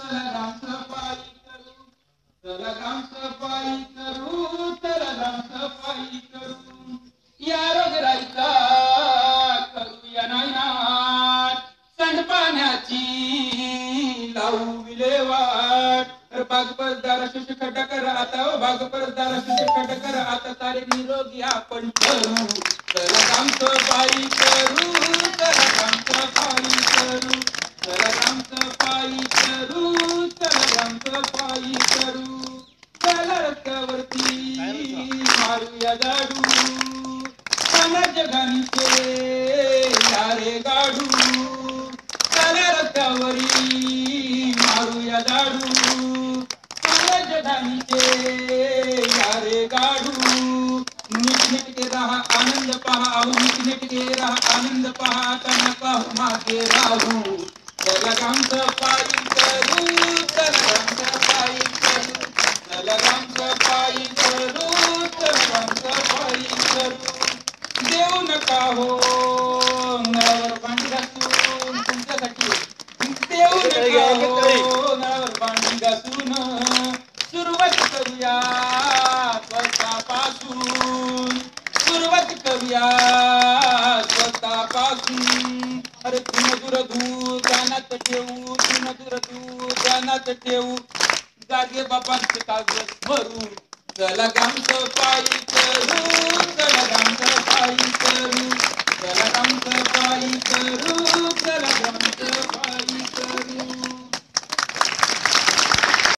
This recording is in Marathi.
चला राम सफाई करू, चला राम सफाई करू, चला राम सफाई करू. या रोगराईचा करूया नायनाट, सांडपाण्याची लावू विल्हेवाट. बाग परसदार शुश खटकर आता, बाग परसदार शुश खटकर आता, सारे निरोगी आपण ठरू. चला राम सफाई करू, चला राम सफाई करू, चला राम सफाई करू, चला राम सफाई करू. चला रस्त्यावरती मारूया झाडू, सांगा जगांचे यारे गाडू. चला रस्त्यावरी मारूया झाडू, सांगा जगांचे यारे गाडू. नीटनेटके राहा आनंद पहा, अहो नीटनेटके राहा आनंद पहा, आता नका मागे राहू. चला राम सफाई करू, चला राम सफाई करू, चला राम सफाई करू, चला राम सफाई करू. देऊ नका हो नळावर पाणी घासून, तुमच्यासाठी देऊ नका हो नळावर पाणी घासून. सुरुवात करूया स्वतःपासून, सुरुवात करूया स्वतःपासून. अरे धुन दूर धू ध्यानात ठेवू, धुन दूर धू ध्यानात ठेवू, जागे बाबांचे कागद भरू. चला ग्राम सफाई करू,